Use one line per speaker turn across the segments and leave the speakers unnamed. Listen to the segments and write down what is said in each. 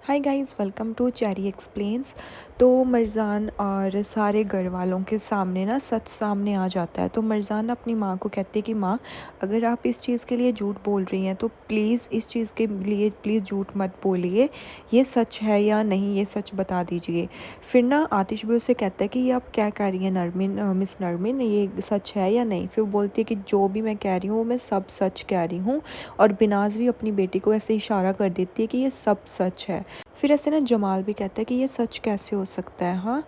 Hi guys, welcome to cherry explains. तो मरजान और सारे घर वालों के सामने ना सच सामने आ जाता है। तो मरजान अपनी माँ को कहते हैं कि माँ, अगर आप इस चीज़ के लिए झूठ बोल रही हैं तो प्लीज़ इस चीज़ के लिए प्लीज़ झूठ मत बोलिए। ये सच है या नहीं, ये सच बता दीजिए। फिर ना आतिश भी उसे कहता है कि ये आप क्या कह रही हैं नरमिन, मिस नरमिन, ये सच है या नहीं। फिर वो बोलती है कि जो भी मैं कह रही हूँ वो मैं सब सच कह रही हूँ। और बिनाज भी अपनी बेटी को ऐसे इशारा कर देती है कि ये सब सच है। फिर ऐसे ना जमाल भी कहता है कि ये सच कैसे हो सकता है। हाँ,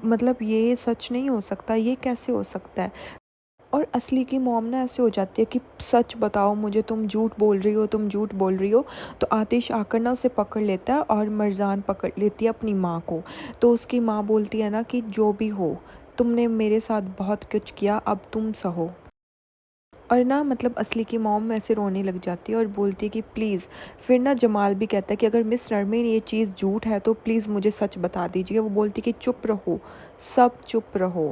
मतलब ये सच नहीं हो सकता, ये कैसे हो सकता है। और असली की मॉम ना ऐसे हो जाती है कि सच बताओ मुझे, तुम झूठ बोल रही हो, तुम झूठ बोल रही हो। तो आतिश आकर ना उसे पकड़ लेता है और मरजान पकड़ लेती है अपनी माँ को। तो उसकी माँ बोलती है ना कि जो भी हो, तुमने मेरे साथ बहुत कुछ किया, अब तुम सहो। और ना मतलब असली की मॉम ऐसे रोने लग जाती है और बोलती है कि प्लीज़। फिर ना जमाल भी कहता है कि अगर मिस नरमीन ये चीज़ झूठ है तो प्लीज़ मुझे सच बता दीजिए। वो बोलती कि चुप रहो, सब चुप रहो,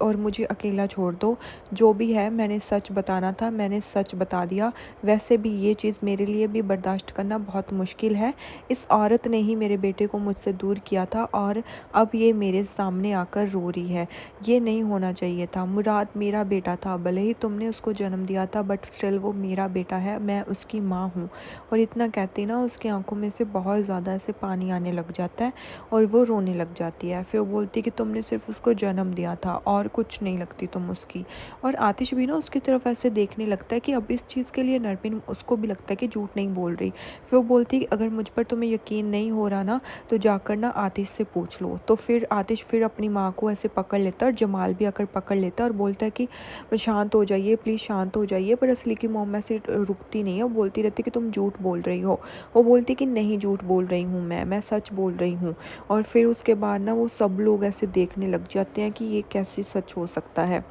और मुझे अकेला छोड़ दो। जो भी है मैंने सच बताना था, मैंने सच बता दिया। वैसे भी ये चीज़ मेरे लिए भी बर्दाश्त करना बहुत मुश्किल है। इस औरत ने ही मेरे बेटे को मुझसे दूर किया था और अब ये मेरे सामने आकर रो रही है। ये नहीं होना चाहिए था। मुराद मेरा बेटा था, भले ही तुमने उसको जन्म दिया था बट स्टिल वो मेरा बेटा है, मैं उसकी माँ हूँ। और इतना कहते ना उसकी आंखों में से बहुत ज़्यादा ऐसे पानी आने लग जाता है और वो रोने लग जाती है। फिर वो बोलती कि तुमने सिर्फ उसको जन्म दिया था और कुछ नहीं लगती तुम उसकी। और आतिश भी ना उसकी तरफ ऐसे देखने लगता है कि अब इस चीज़ के लिए नरमिन, उसको भी लगता है कि झूठ नहीं बोल रही। फिर वो बोलती है कि अगर मुझ पर तुम्हें यकीन नहीं हो रहा ना तो जाकर ना आतिश से पूछ लो। तो फिर आतिश फिर अपनी माँ को ऐसे पकड़ लेता है और जमाल भी आकर पकड़ लेता है और बोलता है कि शांत हो जाइए, प्लीज़ शांत हो जाइए। पर असली की मोम ऐसे रुकती नहीं है, वो बोलती रहती कि तुम झूठ बोल रही हो। वो बोलती कि नहीं, झूठ बोल रही हूँ मैं सच बोल रही हूँ। और फिर उसके बाद ना वो सब लोग ऐसे देखने लग जाते हैं कि ये कैसे सच हो सकता है।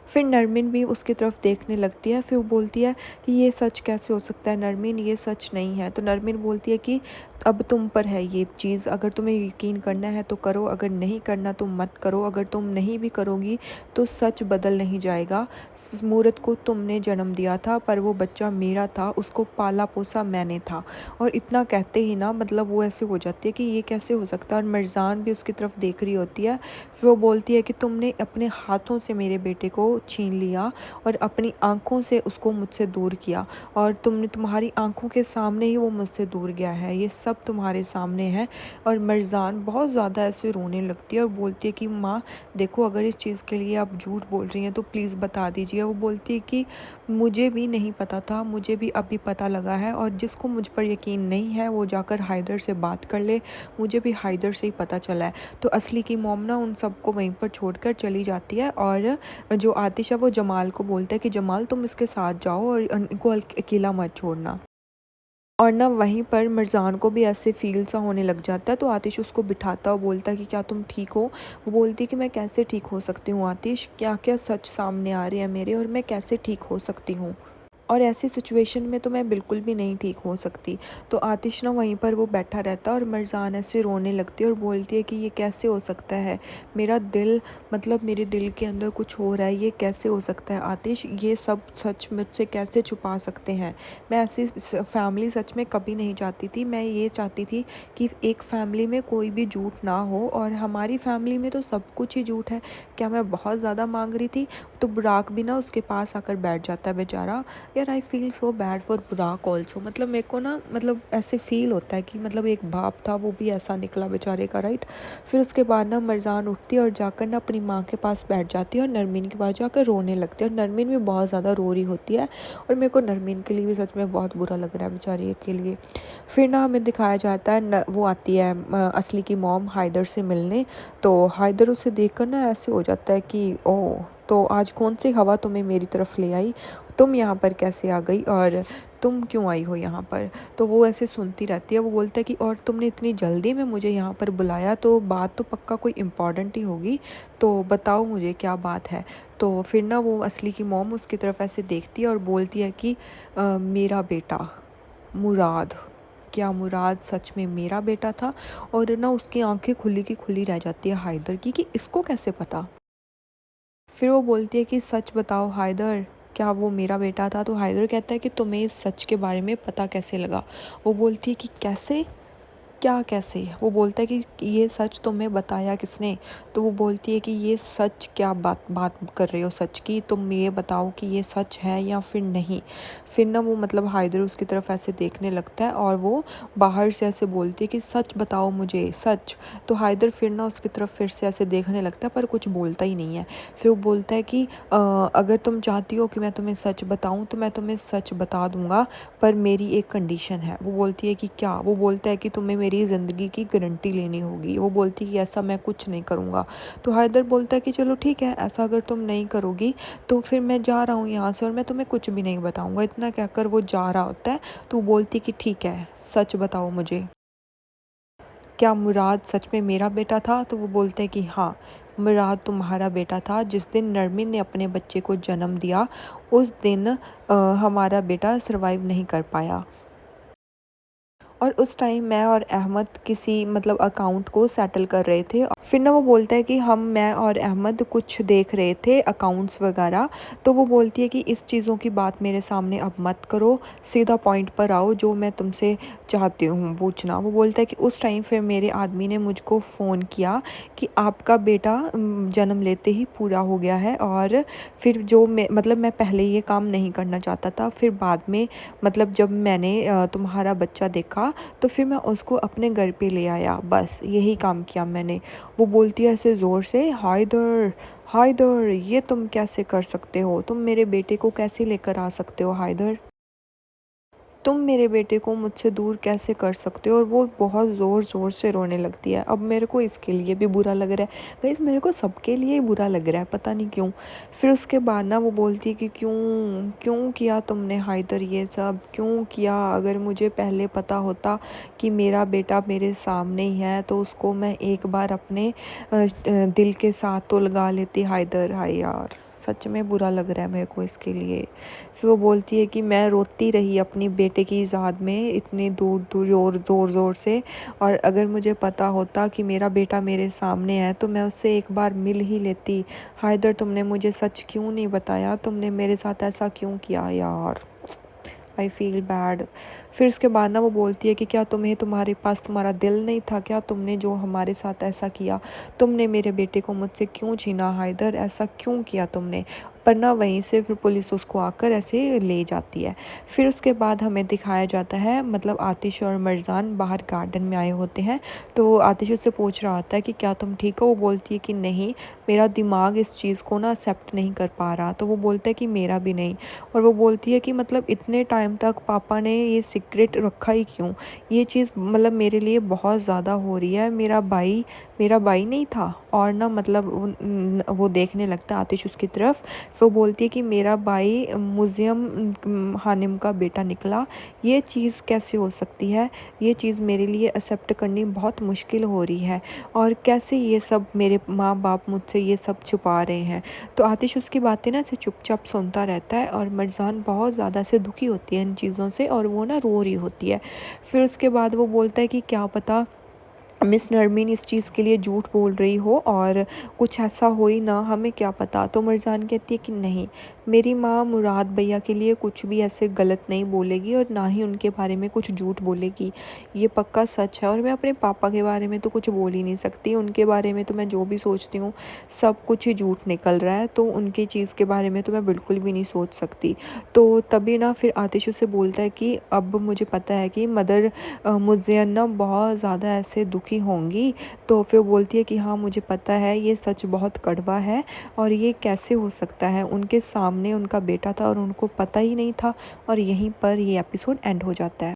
फिर नरमिन भी उसकी तरफ देखने लगती है। फिर वो बोलती है कि ये सच कैसे हो सकता है नरमिन, ये सच नहीं है। तो नरमिन बोलती है कि अब तुम पर है ये चीज़, अगर तुम्हें यकीन करना है तो करो, अगर नहीं करना तो मत करो। अगर तुम नहीं भी करोगी तो सच बदल नहीं जाएगा। मूरत को तुमने जन्म दिया था पर वो बच्चा मेरा था, उसको पाला पोसा मैंने था। और इतना कहते ही ना मतलब वो ऐसे हो जाती है कि ये कैसे हो सकता है। और मरजान भी उसकी तरफ देख रही होती है। फिर वो बोलती है कि तुमने अपने हाथों से मेरे बेटे को छीन लिया और अपनी आंखों से उसको मुझसे दूर किया। और तुम्हारी आंखों के सामने ही वो मुझसे दूर गया है, ये सब तुम्हारे सामने है। और मरजान बहुत ज़्यादा ऐसे रोने लगती है और बोलती है कि माँ देखो, अगर इस चीज़ के लिए आप झूठ बोल रही हैं तो प्लीज़ बता दीजिए। वो बोलती है कि मुझे भी नहीं पता था, मुझे भी अभी पता लगा है। और जिसको मुझ पर यकीन नहीं है वो जाकर हाइदर से बात कर ले, मुझे भी हाइदर से ही पता चला है। तो असली की मोम ना उन सबको वहीं पर छोड़कर चली जाती है। और जो आतिश है वो जमाल को बोलता है कि जमाल तुम इसके साथ जाओ और इनको अकेला मत छोड़ना। और ना वहीं पर मिर्ज़ान को भी ऐसे फ़ील सा होने लग जाता है। तो आतिश उसको बिठाता और बोलता है कि क्या तुम ठीक हो। वो बोलती है कि मैं कैसे ठीक हो सकती हूँ आतिश, क्या क्या सच सामने आ रहे हैं मेरे, और मैं कैसे ठीक हो सकती हूँ। और ऐसी सिचुएशन में तो मैं बिल्कुल भी नहीं ठीक हो सकती। तो आतिश ना वहीं पर वो बैठा रहता है और मरजान ऐसे रोने लगती है और बोलती है कि ये कैसे हो सकता है। मेरा दिल, मतलब मेरे दिल के अंदर कुछ हो रहा है, ये कैसे हो सकता है आतिश, ये सब सच मुझसे कैसे छुपा सकते हैं। मैं ऐसी फैमिली सच में कभी नहीं चाहती थी। मैं ये चाहती थी कि एक फ़ैमिली में कोई भी झूठ ना हो, और हमारी फैमिली में तो सब कुछ ही झूठ है। क्या मैं बहुत ज़्यादा मांग रही थी। तो बुराक भी ना उसके पास आकर बैठ जाता है बेचारा। यार I feel so bad for बुराक ऑल्सो। मतलब मेरे को ना मतलब ऐसे फील होता है कि मतलब एक बाप था वो भी ऐसा निकला बेचारे का, राइट। फिर उसके बाद ना मरजान उठती है और जाकर ना अपनी माँ के पास बैठ जाती है और नरमीन के पास जाकर रोने लगती है। और नरमीन भी बहुत ज़्यादा रो रही होती है। और मेरे को नरमीन के लिए भी सच में बहुत बुरा लग रहा है बेचारी के लिए। फिर ना हमें दिखाया जाता है वो आती है असली की मॉम हाइदर से मिलने। तो हाइदर उसे देखकर ना ऐसे हो जाता है कि ओह, तो आज कौन सी हवा तुम्हें मेरी तरफ ले आई, तुम यहाँ पर कैसे आ गई, और तुम क्यों आई हो यहाँ पर। तो वो ऐसे सुनती रहती है। वो बोलता है कि और तुमने इतनी जल्दी में मुझे यहाँ पर बुलाया, तो बात तो पक्का कोई इम्पॉर्टेंट ही होगी, तो बताओ मुझे क्या बात है। तो फिर ना वो असली की मॉम उसकी तरफ ऐसे देखती है और बोलती है कि मेरा बेटा मुराद, क्या मुराद सच में मेरा बेटा था। और ना उसकी आंखें खुली की खुली रह जाती है हाइदर की कि इसको कैसे पता। फिर वो बोलती है कि सच बताओ हाइदर, क्या वो मेरा बेटा था। तो हाइदर कहता है कि तुम्हें इस सच के बारे में पता कैसे लगा। वो बोलती है कि कैसे, क्या कैसे? वो बोलता है कि ये सच तुम्हें बताया किसने? तो वो बोलती है कि ये सच क्या बात बात कर रहे हो सच की? तुम ये बताओ कि ये सच है या फिर नहीं? फिर ना वो मतलब हाइदर उसकी तरफ ऐसे देखने लगता है और वो बाहर से ऐसे बोलती है कि सच बताओ मुझे, सच। तो हाइदर फिर ना उसकी तरफ फिर से ऐसे देखने लगता है पर कुछ बोलता ही नहीं है। फिर वो बोलता है कि अगर तुम चाहती हो कि मैं तुम्हें सच बताऊँ तो मैं तुम्हें सच बता दूँगा, पर मेरी एक कंडीशन है। वो बोलती है कि क्या? वो बोलता है कि तुम्हें मेरी ज़िंदगी की गारंटी लेनी होगी। वो बोलती है कि ऐसा मैं कुछ नहीं करूँगा। तो हैदर बोलता है कि चलो ठीक है, ऐसा अगर तुम नहीं करोगी तो फिर मैं जा रहा हूँ यहाँ से और मैं तुम्हें कुछ भी नहीं बताऊँगा। इतना कहकर वो जा रहा होता है। तो वो बोलती है कि ठीक है, सच बताओ मुझे, क्या मुराद सच में मेरा बेटा था? तो वो बोलते हैं कि हाँ, मुराद तुम्हारा बेटा था। जिस दिन नरमिन ने अपने बच्चे को जन्म दिया उस दिन हमारा बेटा सर्वाइव नहीं कर पाया। और उस टाइम मैं और अहमद किसी मतलब अकाउंट को सेटल कर रहे थे। फिर ना वो बोलता है कि मैं और अहमद कुछ देख रहे थे अकाउंट्स वगैरह। तो वो बोलती है कि इस चीज़ों की बात मेरे सामने अब मत करो, सीधा पॉइंट पर आओ, जो मैं तुमसे चाहती हूँ पूछना। वो बोलता है कि उस टाइम फिर मेरे आदमी ने मुझको फ़ोन किया कि आपका बेटा जन्म लेते ही पूरा हो गया है। और फिर जो मैं पहले ये काम नहीं करना चाहता था, फिर बाद में मतलब जब मैंने तुम्हारा बच्चा देखा तो फिर मैं उसको अपने घर पे ले आया, बस यही काम किया मैंने। वो बोलती है ऐसे ज़ोर से, हाइदर, हाइदर ये तुम कैसे कर सकते हो? तुम मेरे बेटे को कैसे लेकर आ सकते हो हाइदर? तुम मेरे बेटे को मुझसे दूर कैसे कर सकते हो? और वो बहुत ज़ोर ज़ोर से रोने लगती है। अब मेरे को इसके लिए भी बुरा लग रहा है, गाइस मेरे को सबके लिए ही बुरा लग रहा है, पता नहीं क्यों। फिर उसके बाद ना वो बोलती है कि क्यों क्यों किया तुमने हाइदर ये सब? क्यों किया? अगर मुझे पहले पता होता कि मेरा बेटा मेरे सामने ही है तो उसको मैं एक बार अपने दिल के साथ तो लगा लेती हाइदर। हाय यार, सच में बुरा लग रहा है मेरे को इसके लिए। फिर वो बोलती है कि मैं रोती रही अपनी बेटे की याद में इतनी दूर दूर ज़ोर ज़ोर से, और अगर मुझे पता होता कि मेरा बेटा मेरे सामने है तो मैं उससे एक बार मिल ही लेती। हाइदर तुमने मुझे सच क्यों नहीं बताया? तुमने मेरे साथ ऐसा क्यों किया यार? I feel bad. फिर उसके बाद ना वो बोलती है कि क्या तुम्हारे पास तुम्हारा दिल नहीं था क्या? तुमने जो हमारे साथ ऐसा किया, तुमने मेरे बेटे को मुझसे क्यों छीना हाइदर? ऐसा क्यों किया तुमने? पर ना वहीं से फिर पुलिस उसको आकर ऐसे ले जाती है। फिर उसके बाद हमें दिखाया जाता है मतलब आतिश और मरजान बाहर गार्डन में आए होते हैं। तो आतिश उससे पूछ रहा होता है कि क्या तुम ठीक हो? वो बोलती है कि नहीं, मेरा दिमाग इस चीज़ को ना एक्सेप्ट नहीं कर पा रहा। तो वो बोलता है कि मेरा भी नहीं। और वो बोलती है कि मतलब इतने टाइम तक पापा ने ये सीक्रेट रखा ही क्यों? ये चीज़ मतलब मेरे लिए बहुत ज़्यादा हो रही है। मेरा भाई नहीं था। और ना मतलब वो देखने लगता है आतिश उसकी तरफ। फिर वो बोलती है कि मेरा भाई मुज़ियम हानिम का बेटा निकला। ये चीज़ कैसे हो सकती है? ये चीज़ मेरे लिए एक्सेप्ट करनी बहुत मुश्किल हो रही है। और कैसे ये सब मेरे माँ बाप मुझसे ये सब छुपा रहे हैं? तो आतिश उसकी बातें ना ऐसे चुपचाप सुनता रहता है और मरजान बहुत ज़्यादा से दुखी होती है इन चीज़ों से और वो ना रो रही होती है। फिर उसके बाद वो बोलता है कि क्या पता मिस नरमीन इस चीज़ के लिए झूठ बोल रही हो और कुछ ऐसा हो ही ना, हमें क्या पता। तो मरजान कहती है कि नहीं, मेरी माँ मुराद भैया के लिए कुछ भी ऐसे गलत नहीं बोलेगी और ना ही उनके बारे में कुछ झूठ बोलेगी। ये पक्का सच है। और मैं अपने पापा के बारे में तो कुछ बोल ही नहीं सकती, उनके बारे में तो मैं जो भी सोचती हूँ सब कुछ ही झूठ निकल रहा है, तो उनकी चीज़ के बारे में तो मैं बिल्कुल भी नहीं सोच सकती। तो तभी ना फिर आतिश उससे बोलता है कि अब मुझे पता है कि मदर मुझे ना बहुत ज़्यादा ऐसे दुखी होंगी। तो फिर बोलती है कि हाँ मुझे पता है, ये सच बहुत कड़वा है और ये कैसे हो सकता है? उनके सामने उनका बेटा था और उनको पता ही नहीं था। और यहीं पर ये एपिसोड एंड हो जाता है।